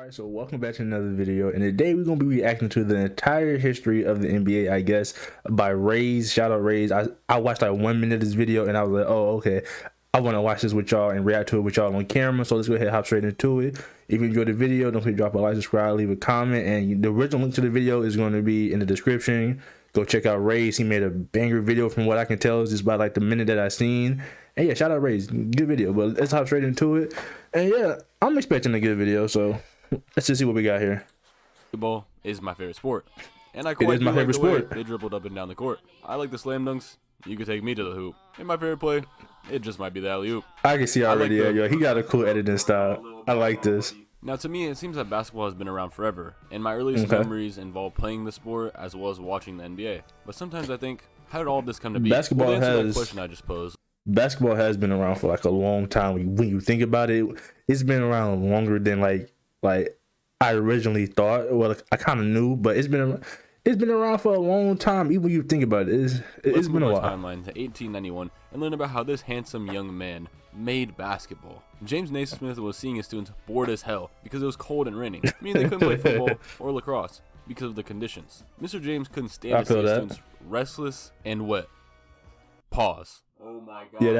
Alright, so welcome back to another video, and today we're gonna be reacting to the entire history of the NBA, I guess, by Rays. Shout out Rays. I watched like 1 minute of this video, and I was like, oh, okay, I want to watch this with y'all and react to it with y'all on camera. So let's go ahead and hop straight into it. If you enjoyed the video, don't forget to drop a like, subscribe, leave a comment, and the original link to the video is going to be in the description. Go check out Rays. He made a banger video from what I can tell, just by like the minute that I seen. And yeah, shout out Rays. Good video. But let's hop straight into it. And yeah, I'm expecting a good video, so let's just see what we got here. Basketball is my favorite sport, and I It quite is my do like favorite the way sport. they dribbled up and down the court. I like the slam dunks. You could take me to the hoop. And my favorite play, it just might be the alley-oop. I can see already. like the- Yo, he got a cool editing style. I like this. Now, to me, it seems that basketball has been around forever, and my earliest memories involve playing the sport as well as watching the NBA. But sometimes I think, how did all of this come to be? Basketball Well, to answer that has- question I just posed. Basketball has been around for like a long time. When you think about it, it's been around longer than like I originally thought. Well, I kind of knew, but it's been around for a long time. Even when you think about it, it's Let's been move a our while. timeline to 1891 and learn about how this handsome young man made basketball. James Naismith was seeing his students bored as hell because it was cold and raining, meaning they couldn't play football or lacrosse because of the conditions. Mr. James couldn't stand I to see feel his that. students restless and wet. Pause. Oh my god. Yeah,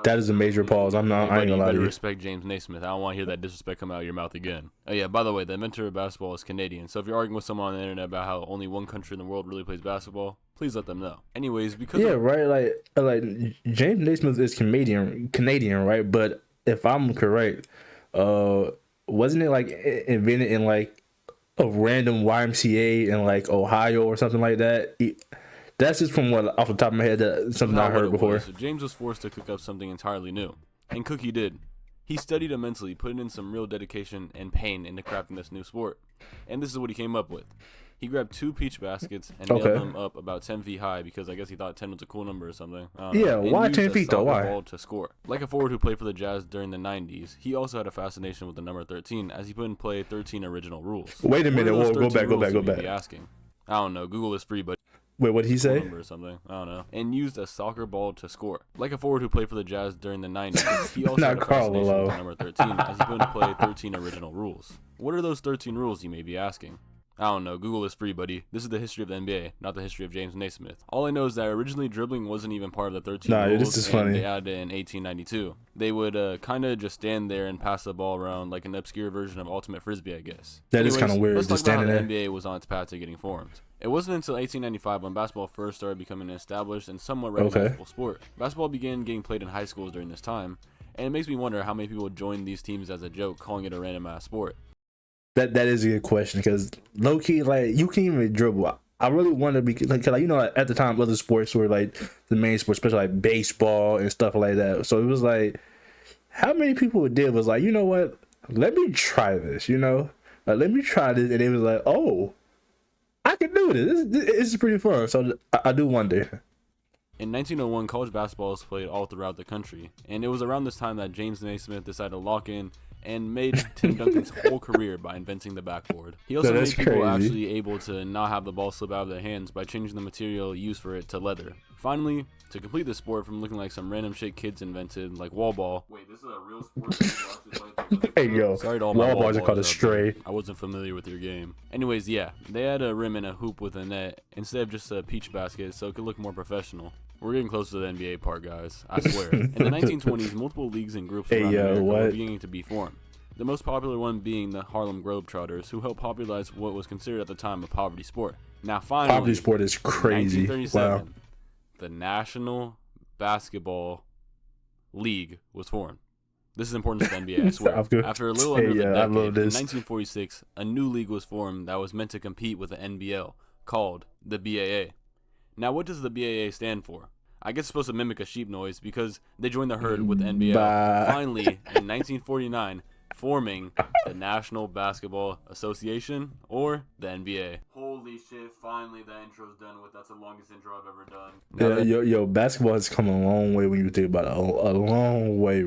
that is a major pause. I ain't Buddy, gonna you lie to better you. respect James Naismith. I don't want to hear that disrespect come out of your mouth again. Oh yeah, by the way, the inventor of basketball is Canadian, so if you're arguing with someone on the internet about how only one country in the world really plays basketball, please let them know. Anyways, because Yeah, right. Like James Naismith is Canadian, right? But if I'm correct, wasn't it like invented in like a random YMCA in like Ohio or something like that? That's just from what off the top of my head. Something I not what heard it before. was. So James was forced to cook up something entirely new, and cook he did. He studied immensely, putting in some real dedication and pain into crafting this new sport. And this is what he came up with. He grabbed 2 peach baskets and nailed them up about 10 feet high because I guess he thought 10 was a cool number or something. I don't know. Yeah, And why used 10 a feet though? soccer Why? ball to score. Like a forward who played for the Jazz during the 90s, he also had a fascination with the number 13 as he put in play 13 original rules. Wait a What are minute. those Whoa, 13 go rules, you may back. be asking? I don't know. Google is free, but Wait, what did he say? number or something. I don't know. And used a soccer ball to score. Like a forward who played for the Jazz during the 90s, he also Not had a Carl fascination with Malone. the number 13 as he put into play 13 original rules. What are those 13 rules, you may be asking? I don't know. Google is free, buddy. This is the history of the NBA, not the history of James Naismith. All I know is that originally dribbling wasn't even part of the 13 Nah, rules, this is and funny. they added it in 1892. They would kind of just stand there and pass the ball around like an obscure version of Ultimate Frisbee, I guess. That is kinda weird, Let's just talk about how standing the NBA was on its path to getting formed. It wasn't until 1895 when basketball first started becoming an established and somewhat recognizable sport. Basketball began getting played in high schools during this time, and it makes me wonder how many people joined these teams as a joke, calling it a random ass sport. That is a good question because low key, like you can't even dribble. I really wonder because like you know at the time other sports were like the main sports, especially like baseball and stuff like that. So it was like how many people did was like, you know what? Let me try this. You know, like, let me try this, and it was like, oh, I can do this. This is pretty fun. So I do wonder. In 1901, college basketball was played all throughout the country, and it was around this time that James Naismith decided to lock in and made Tim Duncan's whole career by inventing the backboard. He also That's made people crazy. actually able to not have the ball slip out of their hands by changing the material used for it to leather. Finally, to complete the sport from looking like some random shit kids invented, like wall ball. Wait, this is a real sport? Hey yo, Sorry to all my wall bars are called a balls out there. stray. I wasn't familiar with your game. Anyways, yeah, they had a rim and a hoop with a net instead of just a peach basket, so it could look more professional. We're getting close to the NBA part, guys. I swear. In the 1920s, multiple leagues and groups around America were beginning to be formed. The most popular one being the Harlem Globetrotters, who helped popularize what was considered at the time a poverty sport. Now, finally, Poverty sport is in crazy. 1937, Wow. the National Basketball League was formed. This is important to the NBA, I swear. I'm good. After a little Hey, under the I decade, love in this. 1946, a new league was formed that was meant to compete with the NBL, called the BAA. Now, what does the BAA stand for? I guess it's supposed to mimic a sheep noise because they joined the herd with the NBL. Bah. Finally, in 1949, forming the National Basketball Association, or the NBA. Holy shit, finally that intro's done with. That's the longest intro I've ever done. Yo, basketball has come a long way when you think about it. A long way.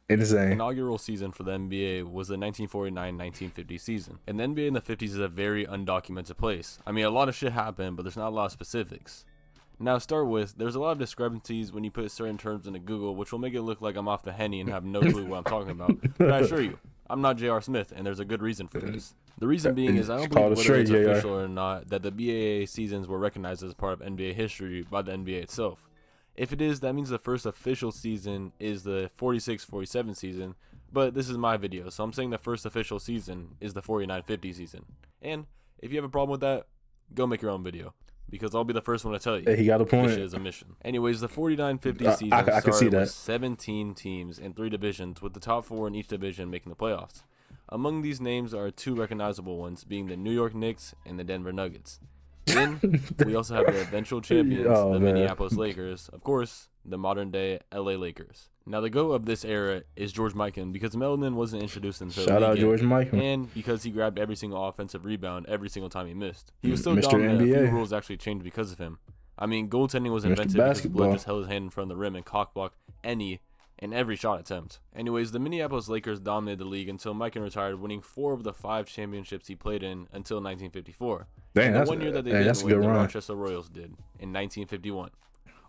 Insane. Inaugural season for the NBA was the 1949-1950 season. And the NBA in the 50s is a very undocumented place. I mean, a lot of shit happened, but there's not a lot of specifics. Now, to start with, there's a lot of discrepancies when you put certain terms into Google, which will make it look like I'm off the henny and have no clue what I'm talking about. But I assure you, I'm not J.R. Smith, and there's a good reason for this. The reason being is I don't Called believe a whether it's straight JR. official or not that the BAA seasons were recognized as part of NBA history by the NBA itself. If it is, that means the first official season is the 46-47 season, but this is my video, so I'm saying the first official season is the 49-50 season. And if you have a problem with that, go make your own video, because I'll be the first one to tell you. Hey, he got a point. This shit is a mission. Anyways, the 49-50 season I can see started that. with 17 teams in 3 divisions, with the top 4 in each division making the playoffs. Among these names are 2 recognizable ones, being the New York Knicks and the Denver Nuggets. Then we also have the eventual champions, Oh, the man. Minneapolis Lakers, of course, the modern-day LA Lakers. Now, the GOAT of this era is George Mikan, because Melanin wasn't introduced until Shout out league George game, Mikan. and because he grabbed every single offensive rebound every single time he missed. He was so Mr. dominant, a few NBA. rules actually changed because of him. I mean, goaltending was Mr. invented because Basketball. Blood just held his hand in front of the rim and cockblocked any and every shot attempt. Anyways, the Minneapolis Lakers dominated the league until Mikan retired, winning 4 of the 5 championships he played in until 1954. Dang, And the that's, one year that they hey, that's didn't a win, good the run. Rochester Royals did in 1951.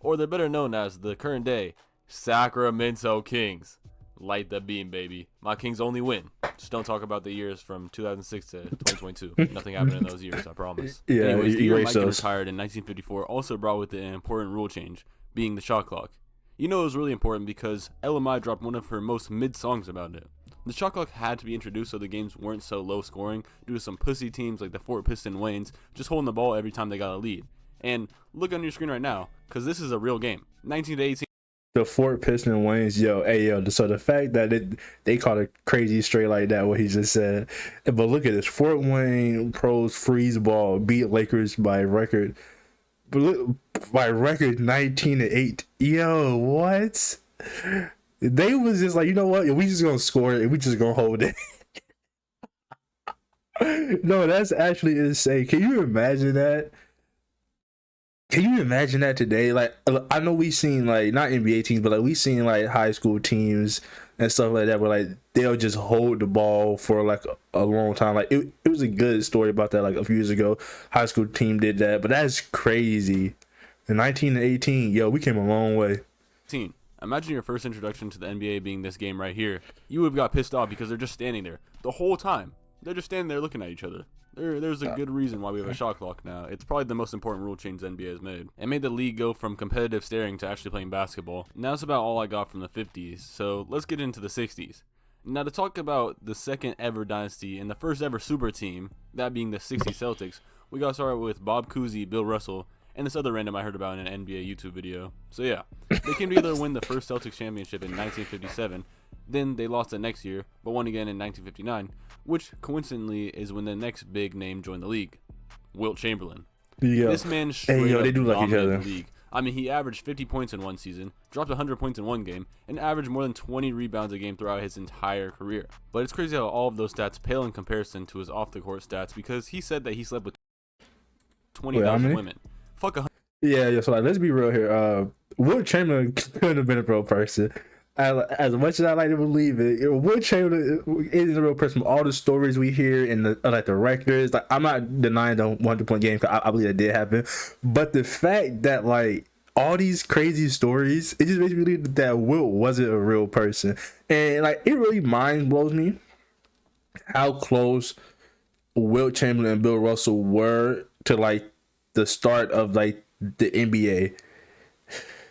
Or they're better known as the current day Sacramento Kings. Light the beam, baby. My Kings only win. Just don't talk about the years from 2006 to 2022. Nothing happened in those years, I promise. Yeah, Anyways, the year erase Mikan those. retired in 1954 also brought with it an important rule change, being the shot clock. You know it was really important because LMI dropped one of her most mid songs about it. The shot clock had to be introduced so the games weren't so low scoring due to some pussy teams like the Fort Piston Waynes just holding the ball every time they got a lead. And look on your screen right now, because this is a real game. 19 to 18. The Fort Piston Waynes, yo. So the fact that they called it crazy straight like that, what he just said. But look at this, Fort Wayne Pros freeze ball beat Lakers by record. But look, by record 19 to 8. Yo, what? They was just like, you know what? We just gonna score it and we just gonna hold it. No, that's actually insane. Can you imagine that? Can you imagine that today? Like, I know we seen like not NBA teams, but like we seen like high school teams and stuff like that, where like they'll just hold the ball for like a long time. Like it was a good story about that like a few years ago. High school team did that, but that's crazy. In 19 to 18, yo, we came a long way. Imagine your first introduction to the NBA being this game right here. You would have got pissed off because they're just standing there the whole time. They're just standing there looking at each other. There's a good reason why we have a shot clock now. It's probably the most important rule change the NBA has made. It made the league go from competitive staring to actually playing basketball. Now that's about all I got from the 50s, so let's get into the 60s. Now to talk about the second ever dynasty and the first ever super team, that being the 60 Celtics, we got started with Bob Cousy, Bill Russell, and this other random I heard about in an NBA YouTube video. So yeah, they came together to win the first Celtics championship in 1957. Then they lost the next year, but won again in 1959, which coincidentally is when the next big name joined the league, Wilt Chamberlain. Yo. This man straight up they do like each dominated other. the league. I mean, he averaged 50 points in one season, dropped 100 points in one game, and averaged more than 20 rebounds a game throughout his entire career. But it's crazy how all of those stats pale in comparison to his off-the-court stats, because he said that he slept with 20,000 women. Fuck a Yeah. So like, let's be real here. Wilt Chamberlain couldn't have been a real person. As much as I like to believe it, Wilt Chamberlain is a real person. From all the stories we hear and the like the records, like I'm not denying the 100-point game, because I believe that did happen. But the fact that like all these crazy stories, it just makes me believe that Wilt wasn't a real person, and like it really mind blows me how close Wilt Chamberlain and Bill Russell were to like the start of like the NBA,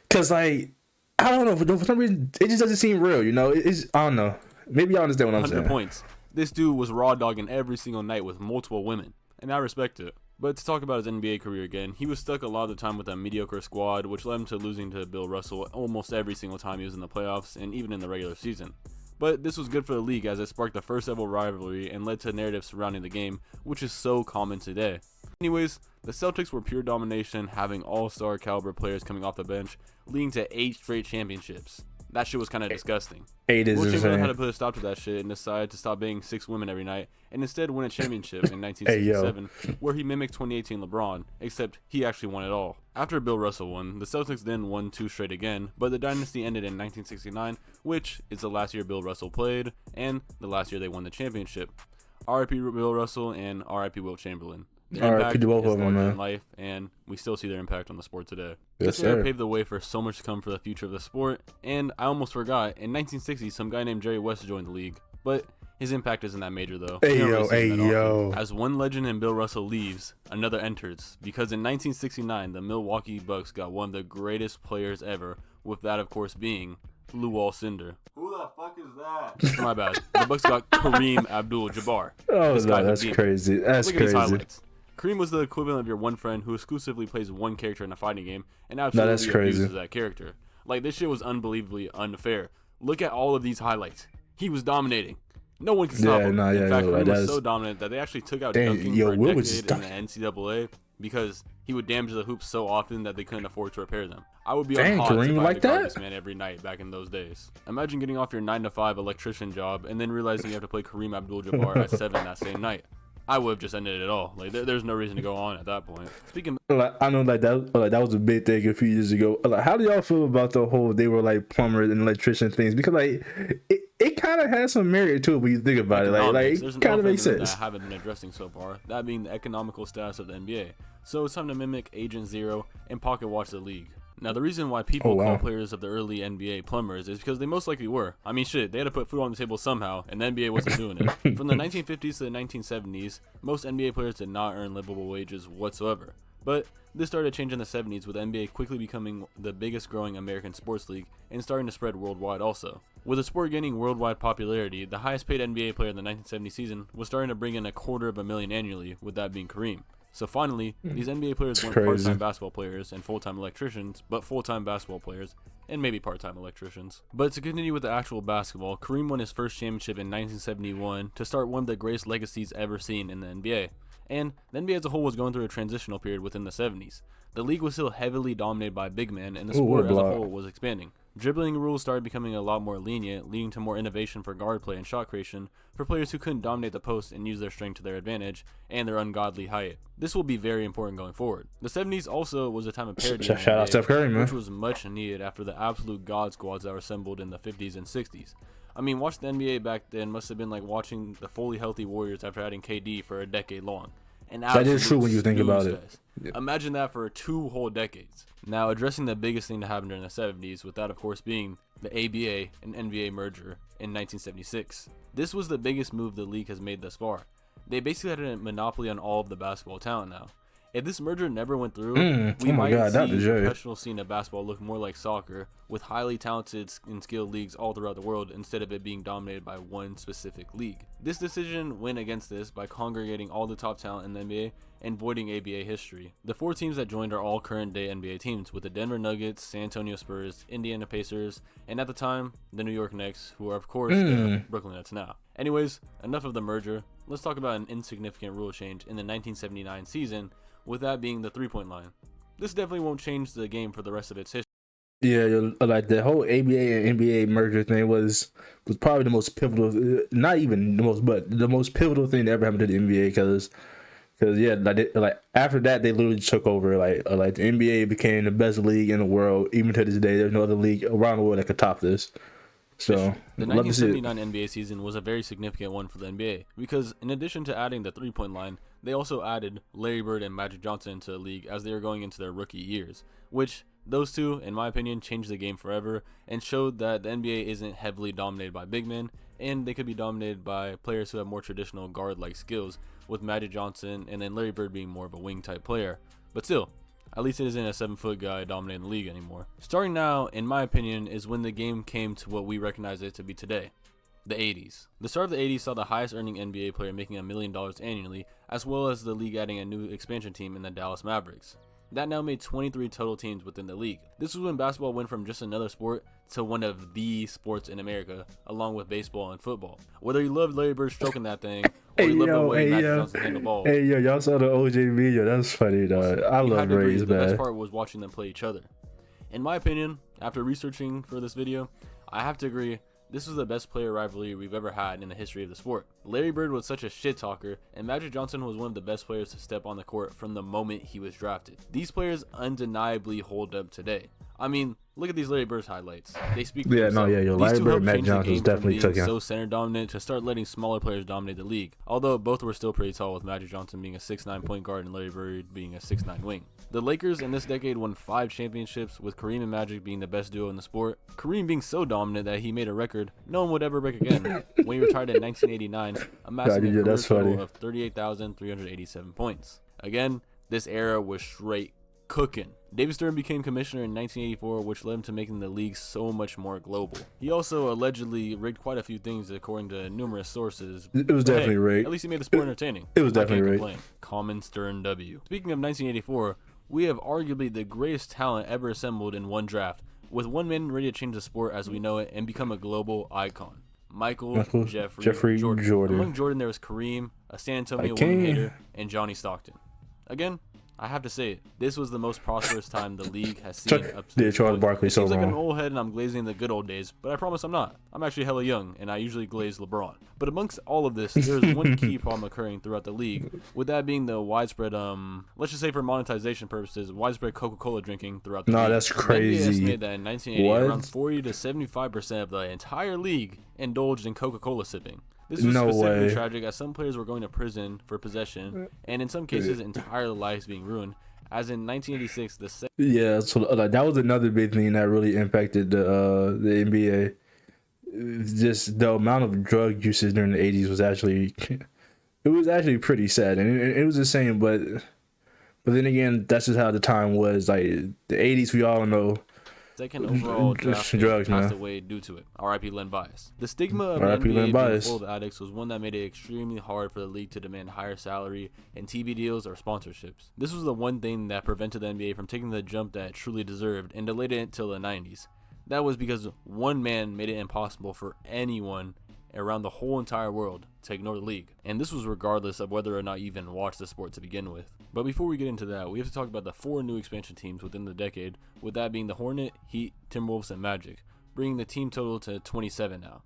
because like. I don't know, for some reason, it just doesn't seem real, you know? It's I don't know. Maybe y'all understand what I'm 100 saying. points. This dude was raw dogging every single night with multiple women, and I respect it. But to talk about his NBA career again, he was stuck a lot of the time with a mediocre squad, which led him to losing to Bill Russell almost every single time he was in the playoffs, and even in the regular season. But this was good for the league as it sparked the first ever rivalry and led to a narrative surrounding the game, which is so common today. Anyways, the Celtics were pure domination, having all-star caliber players coming off the bench, leading to 8 straight championships. That shit was kind of disgusting. 8 is Wilt Chamberlain had to insane. put a stop to that shit and decided to stop banging 6 women every night and instead win a championship in 1967, where he mimicked 2018 LeBron, except he actually won it all. After Bill Russell won, the Celtics then won 2 straight again, but the dynasty ended in 1969, which is the last year Bill Russell played and the last year they won the championship. R.I.P. Bill Russell and R.I.P. Wilt Chamberlain. Their R.I.P. impact to both is of them, larger man. than life, and we still see their impact on the sport today. Yes, This era sir. paved the way for so much to come for the future of the sport, and I almost forgot, in 1960, some guy named Jerry West joined the league, but His impact isn't that major though. Hey We don't yo, really see hey him that often. yo. As one legend in Bill Russell leaves, another enters. Because in 1969, the Milwaukee Bucks got one of the greatest players ever, with that of course being Lew Alcindor. Who the fuck is that? My bad. The Bucks got Kareem Abdul-Jabbar. Oh This guy no, that's Habib. crazy. That's Look at these crazy. highlights. Kareem was the equivalent of your one friend who exclusively plays one character in a fighting game and that's absolutely crazy. abuses that character. Like, this shit was unbelievably unfair. Look at all of these highlights. He was dominating. No one can stop Yeah, him. nah, yeah, in fact, yeah, Kareem that was is- so dominant that they actually took out Dang, dunking yo, for a Will was decade stuck. in the NCAA because he would damage the hoops so often that they couldn't afford to repair them. I would be Dang, on Hawks if Kareem I like had to guard that? this man every night back in those days. Imagine getting off your 9-to-5 electrician job and then realizing you have to play Kareem Abdul-Jabbar at 7 that same night. I would have just ended it all. Like, there's no reason to go on at that point. Speaking Like, I know, like that was a big thing a few years ago. Like, how do y'all feel about the whole they were like plumbers and electrician things? Because like it kind of has some merit to it when you think about it. Like economics, there's it an kind of elephant makes in the room sense. that I haven't been addressing so far, that being the economical status of the NBA. So it's time to mimic Agent Zero and pocket watch the league. Now, the reason why people Oh, wow. call players of the early NBA plumbers is because they most likely were. I mean, shit, they had to put food on the table somehow, and the NBA wasn't doing it. From the 1950s to the 1970s, most NBA players did not earn livable wages whatsoever. But this started to change in the 70s, with the NBA quickly becoming the biggest growing American sports league and starting to spread worldwide also. With the sport gaining worldwide popularity, the highest paid NBA player in the 1970 season was starting to bring in $250,000 annually, with that being Kareem. So finally, these NBA players weren't crazy. part-time basketball players and full-time electricians, but full-time basketball players and maybe part-time electricians. But to continue with the actual basketball, Kareem won his first championship in 1971 to start one of the greatest legacies ever seen in the NBA. And the NBA as a whole was going through a transitional period within the 70s. The league was still heavily dominated by big men, and the Ooh, sport as a block. whole was expanding. Dribbling rules started becoming a lot more lenient, leading to more innovation for guard play and shot creation for players who couldn't dominate the post and use their strength to their advantage and their ungodly height. This will be very important going forward. The 70s also was a time of parity in the Shout out NBA, Steph Curry, man. which was much needed after the absolute god squads that were assembled in the 50s and 60s. I mean, watching the NBA back then must have been like watching the fully healthy Warriors after adding KD for a decade long. That is true when you think about it. Imagine that for 2 whole decades. Now, addressing the biggest thing that happened during the 70s, with that of course being the ABA and NBA merger in 1976. This was the biggest move the league has made thus far. They basically had a monopoly on all of the basketball talent now. If this merger never went through, we oh my might God, see Dr. the J. professional scene of basketball look more like soccer, with highly talented and skilled leagues all throughout the world instead of it being dominated by one specific league. This decision went against this by congregating all the top talent in the NBA and voiding ABA history. The 4 teams that joined are all current day NBA teams, with the Denver Nuggets, San Antonio Spurs, Indiana Pacers, and at the time, the New York Knicks, who are of course the Brooklyn Nets now. Anyways, enough of the merger. Let's talk about an insignificant rule change in the 1979 season, with that being the 3-point line. This definitely won't change the game for the rest of its history. Yeah, like the whole ABA and NBA merger thing was probably the most pivotal, not even the most, but the most pivotal thing that ever happened to the NBA because yeah, like after that they literally took over. Like the NBA became the best league in the world. Even to this day, there's no other league around the world that could top this. So The love to see it. 1979 NBA season was a very significant one for the NBA because in addition to adding the 3-point line, they also added Larry Bird and Magic Johnson into the league as they were going into their rookie years, which those two, in my opinion, changed the game forever and showed that the NBA isn't heavily dominated by big men and they could be dominated by players who have more traditional guard-like skills, with Magic Johnson and then Larry Bird being more of a wing type player. But still, at least it isn't a 7-foot guy dominating the league anymore. Starting now, in my opinion, is when the game came to what we recognize it to be today. The 80s. The start of the 80s saw the highest earning NBA player making $1 million annually, as well as the league adding a new expansion team in the Dallas Mavericks. That now made 23 total teams within the league. This was when basketball went from just another sport to one of the sports in America, along with baseball and football. Whether you loved Larry Bird stroking that thing, or you loved the way Magic Johnson handled the ball, Hey yo, y'all saw the OJ video? That's funny, dog. I you love had to agree Rays, the best man. part was watching them play each other. In my opinion, after researching for this video, I have to agree this was the best player rivalry we've ever had in the history of the sport. Larry Bird was such a shit talker, and Magic Johnson was one of the best players to step on the court from the moment he was drafted. These players undeniably hold up today. I mean, look at these Larry Bird highlights. They speak for Yeah, no, themselves. yeah, yo, These Larry two Bird, helped Matt change the Johnson's game definitely from took being him. so center dominant to start letting smaller players dominate the league. Although both were still pretty tall, with Magic Johnson being a 6'9" point guard and Larry Bird being a 6'9" wing. The Lakers in this decade won 5 championships, with Kareem and Magic being the best duo in the sport. Kareem being so dominant that he made a record no one would ever break again when he retired in 1989, amassing a career that's total funny. of 38,387 points. Again, this era was straight cooking. David Stern became commissioner in 1984, which led him to making the league so much more global. He also allegedly rigged quite a few things according to numerous sources. It was But definitely hey, rigged. at least he made the sport entertaining. It was I can't definitely rigged. complain. Common Stern W. Speaking of 1984, we have arguably the greatest talent ever assembled in one draft, with one man ready to change the sport as we know it and become a global icon. Michael Jeffrey Jordan. Among Jordan, there was Kareem, a San Antonio winning hater, and Johnny Stockton. Again, I have to say it. This was the most prosperous time the league has seen up to this Charles point. Barkley It so seems like I'm an wrong. old head and I'm glazing the good old days, but I promise I'm not. I'm actually hella young, and I usually glaze LeBron. But amongst all of this, there's one key problem occurring throughout the league, with that being the widespread, let's just say for monetization purposes, widespread Coca-Cola drinking throughout the league. That's The NBA crazy. estimated that in 1980, What? around 40 to 75% of the entire league indulged in Coca-Cola sipping. This was No specifically way. tragic, as some players were going to prison for possession, and in some cases, entire lives being ruined. As in 1986, Yeah, so like that was another big thing that really impacted the NBA. Just the amount of drug usage during the 80s was actually pretty sad, and it was the same. But then again, that's just how the time was. Like the 80s, we all know. second overall draft pick Drugs, passed man. away due to it. R.I.P. Len Bias. The stigma of R.I.P. the NBA Len being Bias. full of addicts was one that made it extremely hard for the league to demand higher salary and TV deals or sponsorships. This was the one thing that prevented the NBA from taking the jump that it truly deserved and delayed it until the 90s. That was because one man made it impossible for anyone around the whole entire world to ignore the league. And this was regardless of whether or not you even watched the sport to begin with. But before we get into that, we have to talk about the 4 new expansion teams within the decade, with that being the Hornet, Heat, Timberwolves, and Magic, bringing the team total to 27 now.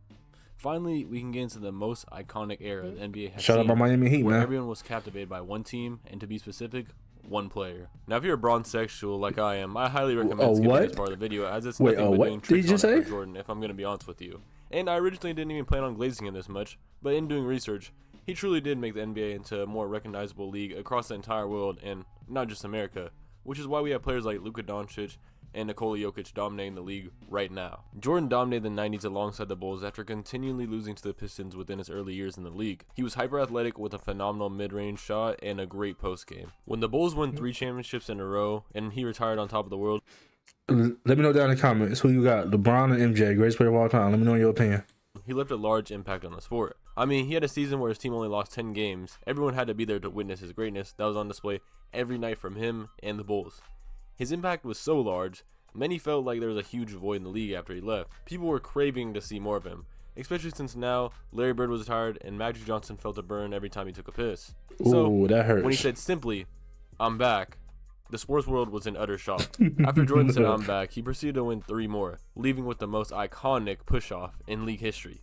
Finally, we can get into the most iconic era the NBA has Shout out seen, my Miami Heat, where man. everyone was captivated by one team, and to be specific, one player. Now, if you're a bronze-sexual like I am, I highly recommend skipping what? this part of the video, as it's Wait, nothing but what doing did tricks you just on Air say? Jordan, if I'm going to be honest with you. And I originally didn't even plan on glazing him this much, but in doing research, he truly did make the NBA into a more recognizable league across the entire world and not just America, which is why we have players like Luka Doncic and Nikola Jokic dominating the league right now. Jordan dominated the 90s alongside the Bulls after continually losing to the Pistons within his early years in the league. He was hyper athletic with a phenomenal mid-range shot and a great post game. When the Bulls won 3 championships in a row and he retired on top of the world, Let me know down in the comments who you got, LeBron and MJ, greatest player of all time. Let me know your opinion. he left a large impact on the sport. I mean, he had a season where his team only lost 10 games. Everyone had to be there to witness his greatness that was on display every night from him and the Bulls. His impact was so large, many felt like there was a huge void in the league after he left. People were craving to see more of him, especially since now Larry Bird was retired and Magic Johnson felt a burn every time he took a piss. So, Ooh, that hurts. when he said simply, "I'm back," the sports world was in utter shock. After Jordan said, "I'm back," he proceeded to win 3 more, leaving with the most iconic push-off in league history.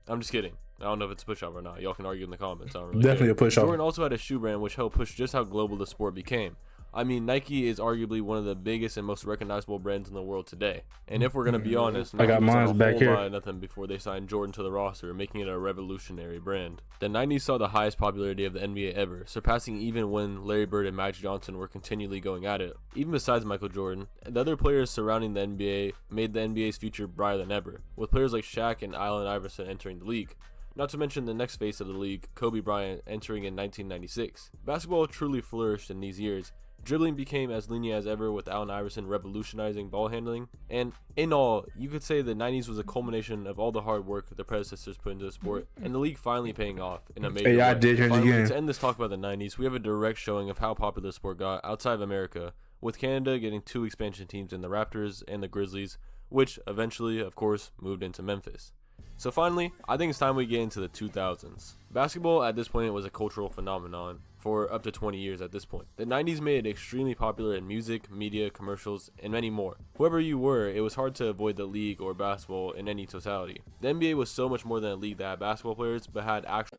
I'm just kidding. I don't know if it's a push-off or not. Y'all can argue in the comments. I don't really Definitely care. a push-off. Jordan also had a shoe brand which helped push just how global the sport became. I mean, Nike is arguably one of the biggest and most recognizable brands in the world today. And if we're going to be honest, I got Nike was on mines a back whole here. lot of nothing before they signed Jordan to the roster, making it a revolutionary brand. The 90s saw the highest popularity of the NBA ever, surpassing even when Larry Bird and Magic Johnson were continually going at it. Even besides Michael Jordan, the other players surrounding the NBA made the NBA's future brighter than ever, with players like Shaq and Allen Iverson entering the league. Not to mention the next face of the league, Kobe Bryant, entering in 1996. Basketball truly flourished in these years. Dribbling became as lenient as ever, with Allen Iverson revolutionizing ball handling. And in all, you could say the 90s was a culmination of all the hard work the predecessors put into the sport, and the league finally paying off in a major Hey, way. I did change Finally, again. to end this talk about the 90s, we have a direct showing of how popular the sport got outside of America, with Canada getting 2 expansion teams in the Raptors and the Grizzlies, which eventually, of course, moved into Memphis. So finally, I think it's time we get into the 2000s. Basketball at this point was a cultural phenomenon for up to 20 years at this point. The 90s made it extremely popular in music, media, commercials, and many more. Whoever you were, it was hard to avoid the league or basketball in any totality. The NBA was so much more than a league that had basketball players, but had actual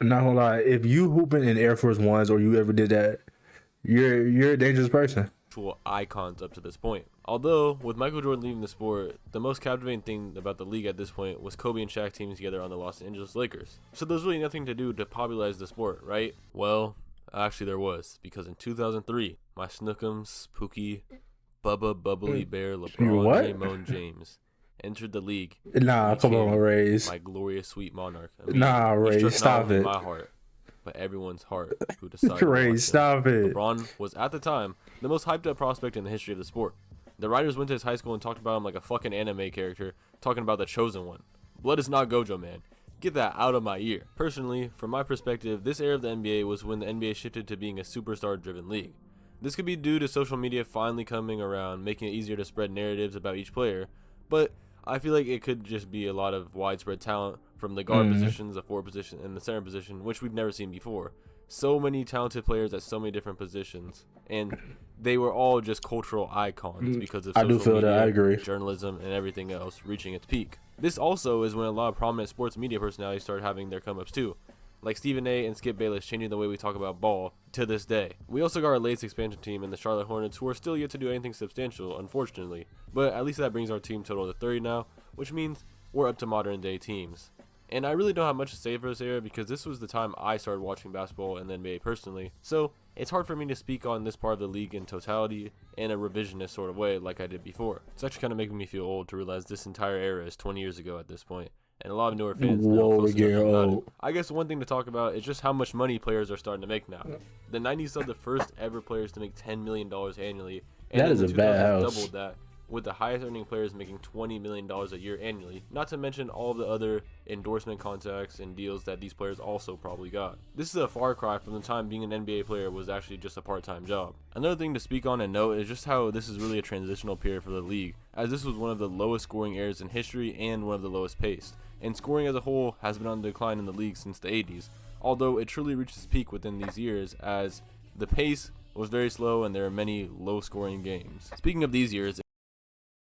Not gonna lie, if you hooping in Air Force Ones or you ever did that, you're a dangerous person. youthful icons up to this point. Although, with Michael Jordan leaving the sport, the most captivating thing about the league at this point was Kobe and Shaq teaming together on the Los Angeles Lakers. So there's really nothing to do to popularize the sport, right? Well, actually there was, because in 2003, my Snookums, Pookie, Bubba Bubbly Bear, LeBron James entered the league. Nah, come on, Rays. My glorious sweet monarch. Nah, Rays, stop it. My heart, but everyone's heart who decided. Rays, stop it. LeBron was at the time the most hyped up prospect in the history of the sport. The writers went to his high school and talked about him like a fucking anime character, talking about the chosen one. Blood is not Gojo, man. Get that out of my ear. Personally, from my perspective, this era of the NBA was when the NBA shifted to being a superstar-driven league. This could be due to social media finally coming around, making it easier to spread narratives about each player, but I feel like it could just be a lot of widespread talent from the guard positions, the forward position, and the center position, which we've never seen before. So many talented players at so many different positions, and they were all just cultural icons because of social media, I agree. journalism, and everything else reaching its peak. This also is when a lot of prominent sports media personalities started having their come-ups too, like Stephen A. and Skip Bayless changing the way we talk about ball to this day. We also got our latest expansion team in the Charlotte Hornets, who are still yet to do anything substantial, unfortunately, but at least that brings our team total to 30 now, which means we're up to modern day teams. And I really don't have much to say for this era because this was the time I started watching basketball and the NBA personally, so it's hard for me to speak on this part of the league in totality in a revisionist sort of way like I did before. It's actually kind of making me feel old to realize this entire era is 20 years ago at this point, and a lot of newer fans know close enough about it. I guess one thing to talk about is just how much money players are starting to make now. The 90s saw the first ever players to make $10 million annually, and that is a bad house. Doubled that, with the highest earning players making $20 million a year annually, not to mention all of the other endorsement contracts and deals that these players also probably got. This is a far cry from the time being an NBA player was actually just a part-time job. Another thing to speak on and note is just how this is really a transitional period for the league, as this was one of the lowest scoring eras in history and one of the lowest paced, and scoring as a whole has been on decline in the league since the 80s, although it truly reached its peak within these years as the pace was very slow and there are many low scoring games. Speaking of these years,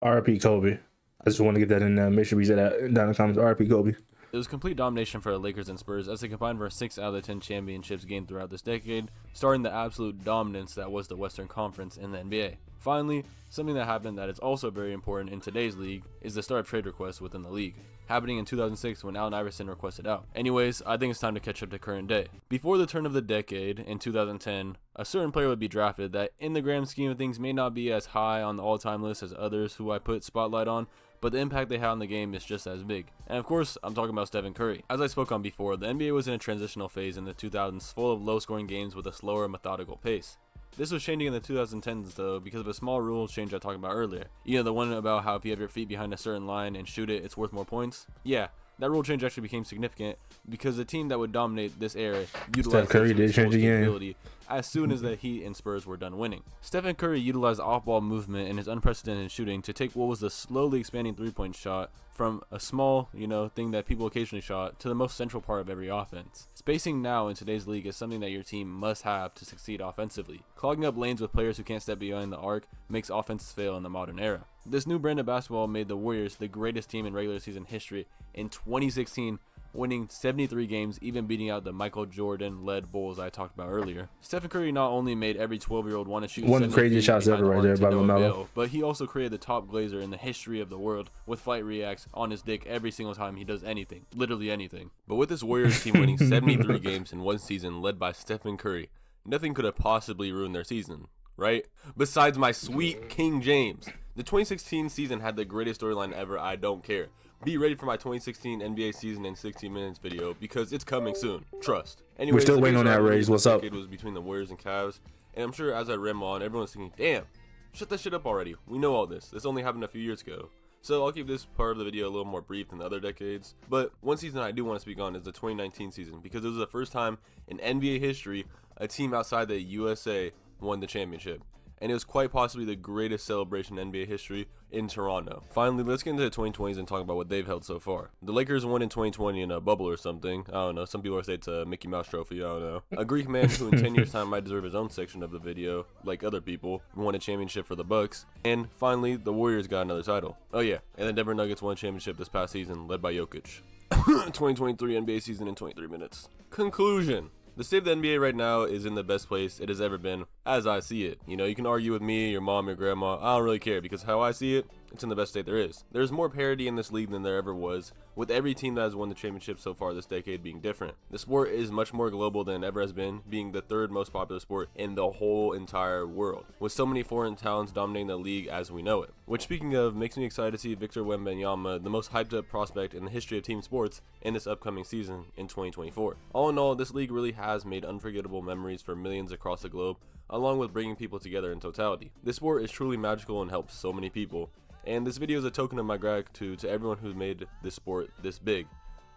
RIP Kobe. I just want to get that in there. Make sure we say that down in the comments. RIP Kobe. It was complete domination for the Lakers and Spurs as they combined for 6 out of the 10 championships gained throughout this decade, starting the absolute dominance that was the Western Conference in the NBA. Finally, something that happened that is also very important in today's league is the start of trade requests within the league, happening in 2006 when Allen Iverson requested out. Anyways, I think it's time to catch up to current day. Before the turn of the decade, in 2010, a certain player would be drafted that in the grand scheme of things may not be as high on the all-time list as others who I put spotlight on, but the impact they had on the game is just as big. And of course, I'm talking about Stephen Curry. As I spoke on before, the NBA was in a transitional phase in the 2000s full of low-scoring games with a slower, methodical pace. This was changing in the 2010s though because of a small rule change I talked about earlier. You know, the one about how if you have your feet behind a certain line and shoot it, it's worth more points? Yeah, that rule change actually became significant because the team that would dominate this era utilized Curry did change the game as soon as the Heat and Spurs were done winning. Stephen Curry utilized off-ball movement and his unprecedented shooting to take what was the slowly expanding three-point shot from a small, thing that people occasionally shot to the most central part of every offense. Spacing now in today's league is something that your team must have to succeed offensively. Clogging up lanes with players who can't step behind the arc makes offenses fail in the modern era. This new brand of basketball made the Warriors the greatest team in regular season history in 2016, winning 73 games, even beating out the Michael Jordan-led Bulls I talked about earlier. Stephen Curry not only made every 12-year-old want to shoot one of the craziest shots ever right there by LaMelo, but he also created the top glazer in the history of the world with flight reacts on his dick every single time he does anything, literally anything. But with this Warriors team winning 73 games in one season led by Stephen Curry, nothing could have possibly ruined their season, right? Besides my sweet King James. The 2016 season had the greatest storyline ever, I don't care. Be ready for my 2016 NBA season in 60 minutes video because it's coming soon. Trust. Anyways, we're still waiting on that, Rays. What's up? It was between the Warriors and Cavs, and I'm sure as I rim on, everyone's thinking, damn, shut that shit up already. We know all this. This only happened a few years ago. So I'll keep this part of the video a little more brief than the other decades. But one season I do want to speak on is the 2019 season because it was the first time in NBA history a team outside the USA won the championship. And it was quite possibly the greatest celebration in NBA history in Toronto. Finally, let's get into the 2020s and talk about what they've held so far. The Lakers won in 2020 in a bubble or something. I don't know. Some people say it's a Mickey Mouse trophy. I don't know. A Greek man who in 10 years time might deserve his own section of the video, like other people, won a championship for the Bucks. And finally, the Warriors got another title. Oh yeah, and the Denver Nuggets won a championship this past season, led by Jokic. 2023 NBA season in 23 minutes. Conclusion. The state of the NBA right now is in the best place it has ever been, as I see it. You know, you can argue with me, your mom, your grandma. I don't really care, because how I see it, it's in the best state there is. There's more parity in this league than there ever was, with every team that has won the championship so far this decade being different. The sport is much more global than it ever has been, being the third most popular sport in the whole entire world, with so many foreign talents dominating the league as we know it. Which, speaking of, makes me excited to see Victor Wembanyama, the most hyped up prospect in the history of team sports, in this upcoming season in 2024. All in all, this league really has made unforgettable memories for millions across the globe, along with bringing people together in totality. This sport is truly magical and helps so many people, and this video is a token of my gratitude to everyone who made this sport this big.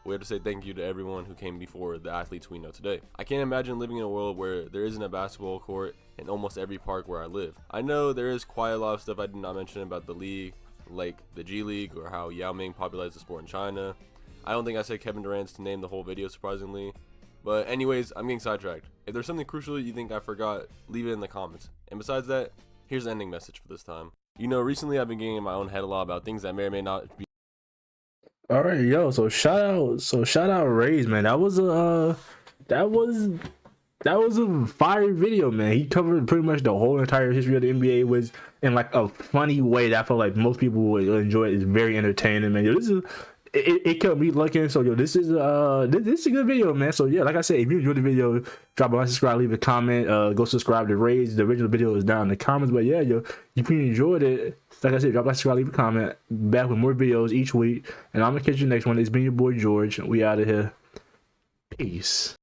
We have to say thank you to everyone who came before the athletes we know today. I can't imagine living in a world where there isn't a basketball court in almost every park where I live. I know there is quite a lot of stuff I did not mention about the league, like the G League or how Yao Ming popularized the sport in China. I don't think I said Kevin Durant's name the whole video, surprisingly. But anyways, I'm getting sidetracked. If there's something crucial you think I forgot, leave it in the comments. And besides that, here's the ending message for this time. You know, recently I've been getting in my own head a lot about things that may or may not be. All right, yo. So shout out Rays, man. That was a fire video, man. He covered pretty much the whole entire history of the NBA was in like a funny way that I feel like most people would enjoy it. It's very entertaining, man. Yo, this is it kept me looking. So yo, this is a good video, man. So yeah, like I said, if you enjoyed the video, drop a like, subscribe, leave a comment, go subscribe to Rays. The original video is down in the comments. But yeah, yo, if you enjoyed it, like I said, drop a like, subscribe, leave a comment. Back with more videos each week, and I'm gonna catch you next one. It's been your boy George. We out of here. Peace.